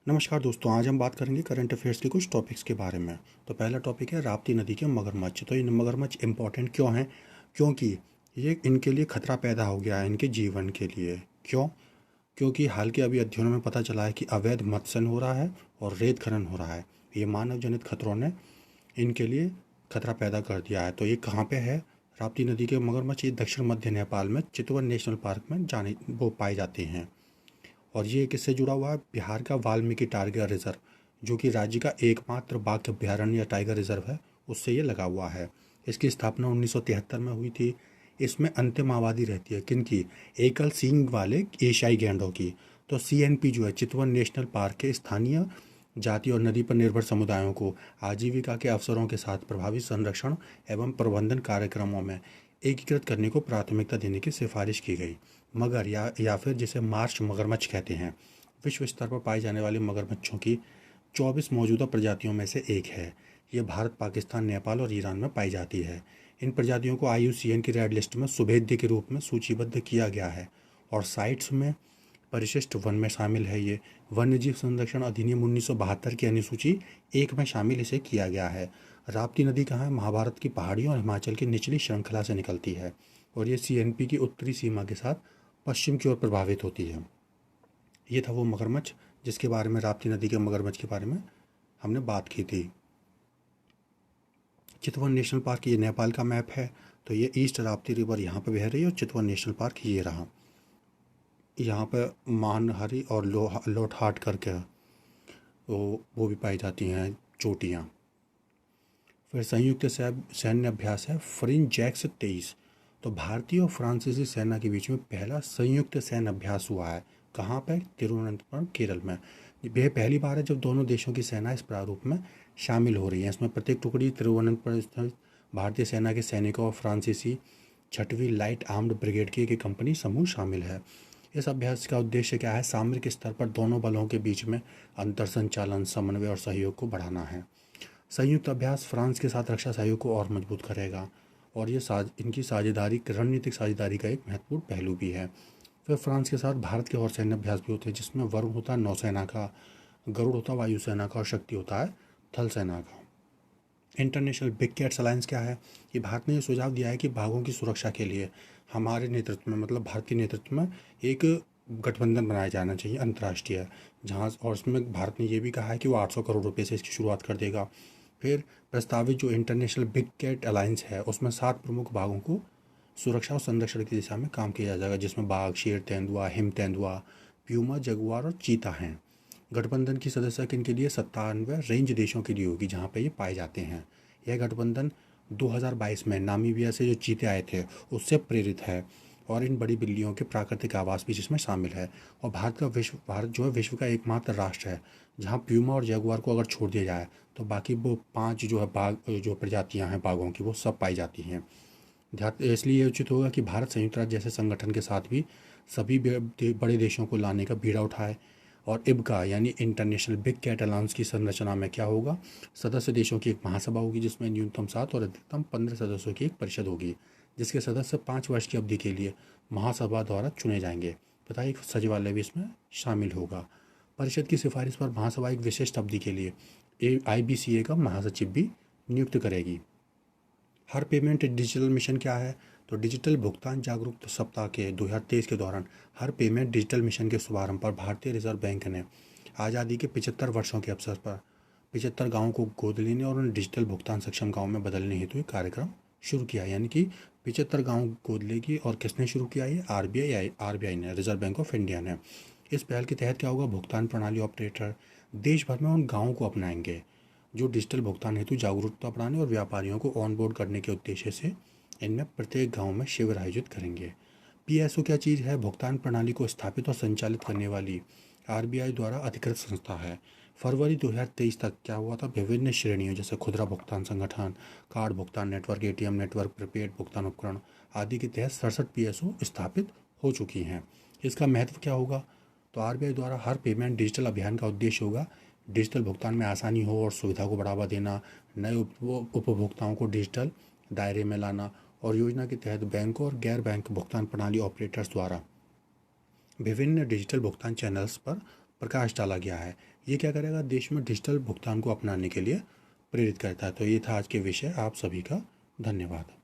नमस्कार दोस्तों, आज हम बात करेंगे करंट अफेयर्स के कुछ टॉपिक्स के बारे में। तो पहला टॉपिक है राप्ती नदी के मगरमच्छ। तो ये मगरमच्छ इंपॉर्टेंट क्यों हैं? क्योंकि ये इनके लिए खतरा पैदा हो गया है, इनके जीवन के लिए। क्यों? क्योंकि हाल के अभी अध्ययनों में पता चला है कि अवैध मत्स्यन हो रहा है और रेत खनन हो रहा है। ये मानव जनित खतरों ने इनके लिए खतरा पैदा कर दिया है। तो ये कहाँ पे है? राप्ती नदी के मगरमच्छ ये दक्षिण मध्य नेपाल में चितवन नेशनल पार्क में वो पाए जाते हैं। और ये किससे जुड़ा हुआ है? बिहार का वाल्मीकि टाइगर रिजर्व, जो कि राज्य का एकमात्र बाघ अभ्यारण्य या टाइगर रिजर्व है, उससे ये लगा हुआ है। इसकी स्थापना 1973 में हुई थी। इसमें अंतिम आबादी रहती है किनकी? एकल सींग वाले एशियाई गैंडों की। तो सीएनपी जो है, चितवन नेशनल पार्क के स्थानीय जाति और नदी पर निर्भर समुदायों को आजीविका के अवसरों के साथ प्रभावी संरक्षण एवं प्रबंधन कार्यक्रमों में एकीकृत करने को प्राथमिकता देने की सिफारिश की गई। मगर या फिर जिसे मार्श मगरमच्छ कहते हैं, विश्व स्तर पर पाई जाने वाली मगरमच्छों की 24 मौजूदा प्रजातियों में से एक है। ये भारत, पाकिस्तान, नेपाल और ईरान में पाई जाती है। इन प्रजातियों को IUCN की रेड लिस्ट में सुभेद्य के रूप में सूचीबद्ध किया गया है और साइट्स में परिशिष्ट वन में शामिल है। ये वन्यजीव संरक्षण अधिनियम 1972 की अनुसूची 1 में शामिल इसे किया गया है। राप्ती नदी कहाँ है? महाभारत की पहाड़ियों और हिमाचल की निचली श्रृंखला से निकलती है और ये CNP की उत्तरी सीमा के साथ पश्चिम की ओर प्रभावित होती है। ये था वो मगरमच्छ जिसके बारे में, राप्ती नदी के मगरमच्छ के बारे में हमने बात की थी। चितवन नेशनल पार्क ये नेपाल का मैप है। तो ये ईस्ट राप्ती रिवर यहाँ पे बह रही है और चितवन नेशनल पार्क ये रहा। यहाँ पे मानहरी और लोटहाट करके वो भी पाई जाती हैं चोटियाँ। फिर संयुक्त सैन्य अभ्यास है फ्रिंज जैक्स 23। तो भारतीय और फ्रांसीसी सेना के बीच में पहला संयुक्त सैन्य अभ्यास हुआ है। कहाँ पर? तिरुवनंतपुरम, केरल में। यह पहली बार है जब दोनों देशों की सेना इस प्रारूप में शामिल हो रही है। इसमें प्रत्येक टुकड़ी तिरुवनंतपुरम स्थित भारतीय सेना के सैनिकों और फ्रांसीसी 6वीं लाइट आर्म्ड ब्रिगेड की एक कंपनी समूह शामिल है। इस अभ्यास का उद्देश्य क्या है? सामरिक स्तर पर दोनों बलों के बीच में अंतर संचालन, समन्वय और सहयोग को बढ़ाना है। संयुक्त अभ्यास फ्रांस के साथ रक्षा सहयोग को और मजबूत करेगा और ये इनकी साझेदारी, रणनीतिक साझेदारी का एक महत्वपूर्ण पहलू भी है। फिर फ्रांस के साथ भारत के और सैन्य अभ्यास भी होते हैं, जिसमें वरुण होता है नौसेना का, गरुड़ होता है वायुसेना का और शक्ति होता है थल सेना का। इंटरनेशनल बिग कैट्स अलायंस क्या है? ये भारत ने ये सुझाव दिया है कि बाघों की सुरक्षा के लिए हमारे नेतृत्व में, मतलब भारत के नेतृत्व में, एक गठबंधन बनाया जाना चाहिए अंतर्राष्ट्रीय, जहाँ और उसमें भारत ने ये भी कहा है कि वो 800 करोड़ रुपए से इसकी शुरुआत कर देगा। फिर प्रस्तावित जो इंटरनेशनल बिग कैट अलायंस है, उसमें 7 प्रमुख भागों को सुरक्षा और संरक्षण की दिशा में काम किया जाएगा, जिसमें बाघ, शेर, तेंदुआ, हिम तेंदुआ, प्यूमा, जगुआर और चीता हैं। गठबंधन की सदस्य किन के लिए? 97 रेंज देशों के लिए होगी जहाँ पे ये पाए जाते हैं। यह गठबंधन 2022 में नामीबिया से जो चीते आए थे उससे प्रेरित है और इन बड़ी बिल्लियों के प्राकृतिक आवास भी जिसमें शामिल है। और भारत जो है विश्व का एकमात्र राष्ट्र है जहाँ प्यूमा और जगुआर को अगर छोड़ दिया जाए तो बाकी वो 5 जो है बाघ, जो प्रजातियाँ हैं बाघों की, वो सब पाई जाती हैं। इसलिए ये उचित होगा कि भारत संयुक्त राज्य जैसे संगठन के साथ भी सभी बड़े देशों को लाने का बीड़ा उठाए। और इब्का यानी इंटरनेशनल बिग कैट अलायंस की संरचना में क्या होगा? सदस्य देशों की एक महासभा होगी जिसमें न्यूनतम 7 और अधिकतम 15 सदस्यों की एक परिषद होगी, जिसके सदस्य 5 वर्ष की अवधि के लिए महासभा द्वारा चुने जाएंगे तथा एक सचिवालय भी इसमें शामिल होगा। परिषद की सिफारिश पर महासभा एक विशिष्ट अवधि के लिए IBCA का महासचिव भी नियुक्त करेगी। हर पेमेंट डिजिटल मिशन क्या है? तो डिजिटल भुगतान जागरूकता सप्ताह के 2023 के दौरान हर पेमेंट डिजिटल मिशन के शुभारंभ पर भारतीय रिजर्व बैंक ने आज़ादी के 75 वर्षों के अवसर पर 75 गाँवों को गोद लेने और उन्हें डिजिटल भुगतान सक्षम गाँव में बदलने हेतु एक कार्यक्रम शुरू किया। यानी कि 75 गाँव गोद लेगी। और किसने शुरू किया? ये RBI ने, रिजर्व बैंक ऑफ इंडिया ने। इस पहल के तहत क्या होगा? भुगतान प्रणाली ऑपरेटर देश भर में उन गाँवों को अपनाएंगे जो डिजिटल भुगतान हेतु जागरूकता बढ़ाने और व्यापारियों को ऑनबोर्ड करने के उद्देश्य से इनमें प्रत्येक गांव में शिविर आयोजित करेंगे। PSO क्या चीज़ है? भुगतान प्रणाली को स्थापित और संचालित करने वाली RBI द्वारा अधिकृत संस्था है। फरवरी 2023 तक क्या हुआ था? विभिन्न श्रेणियों जैसे खुदरा भुगतान संगठन, कार्ड भुगतान नेटवर्क, ATM नेटवर्क, प्रीपेड भुगतान उपकरण आदि के तहत 67 PSO स्थापित हो चुकी हैं। इसका महत्व क्या होगा? तो RBI द्वारा हर पेमेंट डिजिटल अभियान का उद्देश्य होगा डिजिटल भुगतान में आसानी हो और सुविधा को बढ़ावा देना, नए उपभोक्ताओं को डिजिटल दायरे में लाना और योजना के तहत बैंकों और गैर बैंक भुगतान प्रणाली ऑपरेटर्स द्वारा विभिन्न डिजिटल भुगतान चैनल्स पर प्रकाश डाला गया है। ये क्या करेगा, देश में डिजिटल भुगतान को अपनाने के लिए प्रेरित करता है। तो ये था आज के विषय। आप सभी का धन्यवाद।